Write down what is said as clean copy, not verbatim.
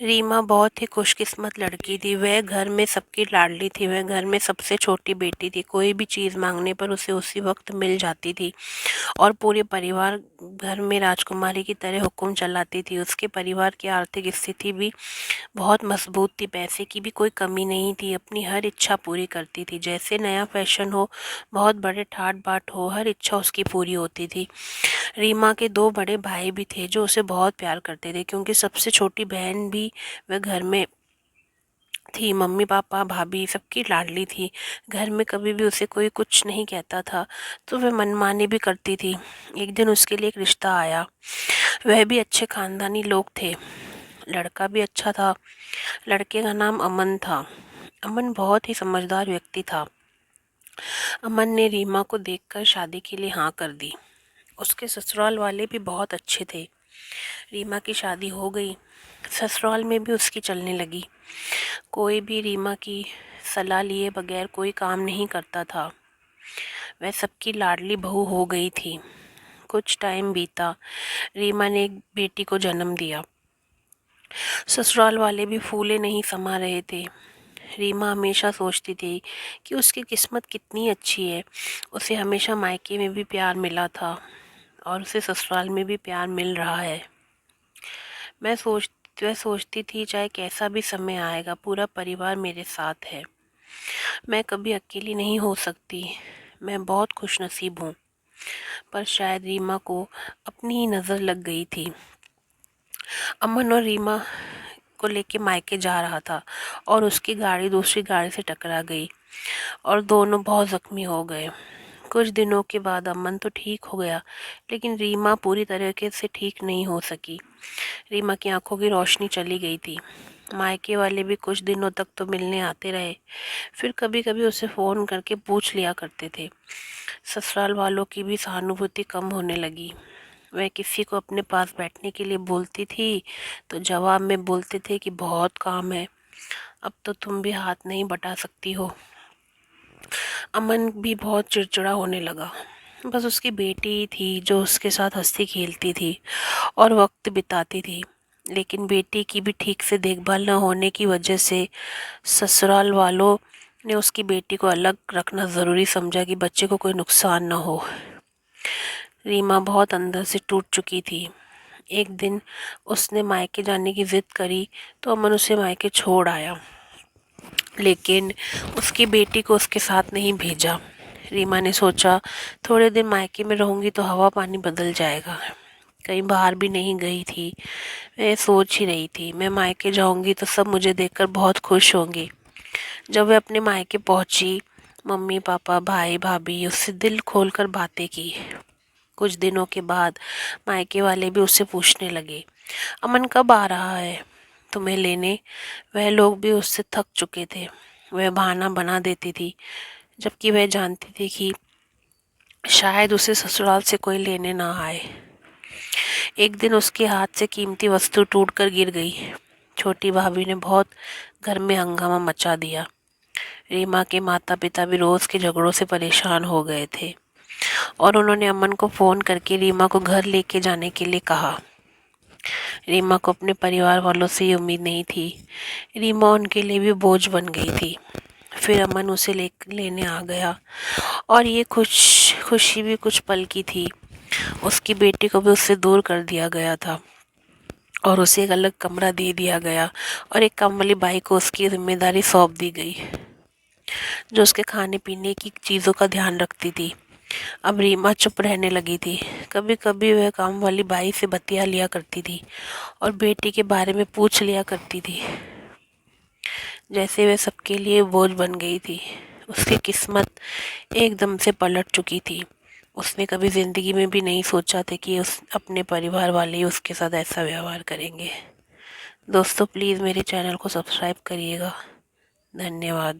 रीमा बहुत ही खुशकिस्मत लड़की थी। वह घर में सबकी लाडली थी। वह घर में सबसे छोटी बेटी थी। कोई भी चीज़ मांगने पर उसे उसी वक्त मिल जाती थी और पूरे परिवार घर में राजकुमारी की तरह हुक्म चलाती थी। उसके परिवार की आर्थिक स्थिति भी बहुत मजबूत थी। पैसे की भी कोई कमी नहीं थी। अपनी हर इच्छा पूरी करती थी। जैसे नया फैशन हो, बहुत बड़े ठाट बाट हो, हर इच्छा उसकी पूरी होती थी। रीमा के दो बड़े भाई भी थे जो उसे बहुत प्यार करते थे, क्योंकि सबसे छोटी बहन भी वह घर में थी। मम्मी पापा भाभी सबकी लाडली थी। घर में कभी भी उसे कोई कुछ नहीं कहता था तो वह मनमानी भी करती थी। एक दिन उसके लिए एक रिश्ता आया। वह भी अच्छे खानदानी लोग थे। लड़का भी अच्छा था। लड़के का नाम अमन था। अमन बहुत ही समझदार व्यक्ति था। अमन ने रीमा को देखकर शादी के लिए हाँ कर दी। उसके ससुराल वाले भी बहुत अच्छे थे। रीमा की शादी हो गई। ससुराल में भी उसकी चलने लगी। कोई भी रीमा की सलाह लिए बगैर कोई काम नहीं करता था। वह सबकी लाडली बहू हो गई थी। कुछ टाइम बीता। रीमा ने एक बेटी को जन्म दिया। ससुराल वाले भी फूले नहीं समा रहे थे। रीमा हमेशा सोचती थी कि उसकी किस्मत कितनी अच्छी है। उसे हमेशा मायके में भी प्यार मिला था और उसे ससुराल में भी प्यार मिल रहा है। मैं सोच वह सोचती थी, चाहे कैसा भी समय आएगा, पूरा परिवार मेरे साथ है। मैं कभी अकेली नहीं हो सकती। मैं बहुत खुशनसीब हूँ। पर शायद रीमा को अपनी ही नज़र लग गई थी। अमन और रीमा को लेके मायके जा रहा था और उसकी गाड़ी दूसरी गाड़ी से टकरा गई और दोनों बहुत ज़ख्मी हो गए। कुछ दिनों के बाद अमन तो ठीक हो गया, लेकिन रीमा पूरी तरीके से ठीक नहीं हो सकी। रीमा की आंखों की रोशनी चली गई थी। मायके वाले भी कुछ दिनों तक तो मिलने आते रहे, फिर कभी कभी उसे फ़ोन करके पूछ लिया करते थे। ससुराल वालों की भी सहानुभूति कम होने लगी। वह किसी को अपने पास बैठने के लिए बोलती थी तो जवाब में बोलते थे कि बहुत काम है, अब तो तुम भी हाथ नहीं बटा सकती हो। अमन भी बहुत चिड़चिड़ा होने लगा। बस उसकी बेटी थी जो उसके साथ हंसती खेलती थी और वक्त बिताती थी, लेकिन बेटी की भी ठीक से देखभाल न होने की वजह से ससुराल वालों ने उसकी बेटी को अलग रखना ज़रूरी समझा कि बच्चे को कोई नुकसान न हो। रीमा बहुत अंदर से टूट चुकी थी। एक दिन उसने मायके जाने की ज़िद करी तो अमन उसे मायके छोड़ आया, लेकिन उसकी बेटी को उसके साथ नहीं भेजा। रीमा ने सोचा, थोड़े दिन मायके में रहूँगी तो हवा पानी बदल जाएगा। कहीं बाहर भी नहीं गई थी। मैं सोच ही रही थी, मैं मायके जाऊँगी तो सब मुझे देखकर बहुत खुश होंगे। जब वह अपने मायके पहुँची, मम्मी पापा भाई भाभी उससे दिल खोलकर बातें की। कुछ दिनों के बाद मायके वाले भी उससे पूछने लगे, अमन कब आ रहा है तुम्हें लेने। वह लोग भी उससे थक चुके थे। वह बहाना बना देती थी, जबकि वह जानती थी कि शायद उसे ससुराल से कोई लेने ना आए। एक दिन उसके हाथ से कीमती वस्तु टूटकर गिर गई। छोटी भाभी ने बहुत घर में हंगामा मचा दिया। रीमा के माता पिता भी रोज़ के झगड़ों से परेशान हो गए थे और उन्होंने अमन को फ़ोन करके रीमा को घर लेके जाने के लिए कहा। रीमा को अपने परिवार वालों से ये उम्मीद नहीं थी। रीमा उनके लिए भी बोझ बन गई थी। फिर अमन उसे लेने आ गया और ये खुशी भी कुछ पल की थी। उसकी बेटी को भी उससे दूर कर दिया गया था और उसे एक अलग कमरा दे दिया गया और एक काम वाली बाई को उसकी जिम्मेदारी सौंप दी गई, जो उसके खाने पीने की चीज़ों का ध्यान रखती थी। अब रीमा चुप रहने लगी थी। कभी कभी वह काम वाली बाई से बतिया लिया करती थी और बेटी के बारे में पूछ लिया करती थी, जैसे वह सबके लिए बोझ बन गई थी। उसकी किस्मत एकदम से पलट चुकी थी। उसने कभी ज़िंदगी में भी नहीं सोचा था कि उस अपने परिवार वाले ही उसके साथ ऐसा व्यवहार करेंगे। दोस्तों प्लीज़ मेरे चैनल को सब्सक्राइब करिएगा। धन्यवाद।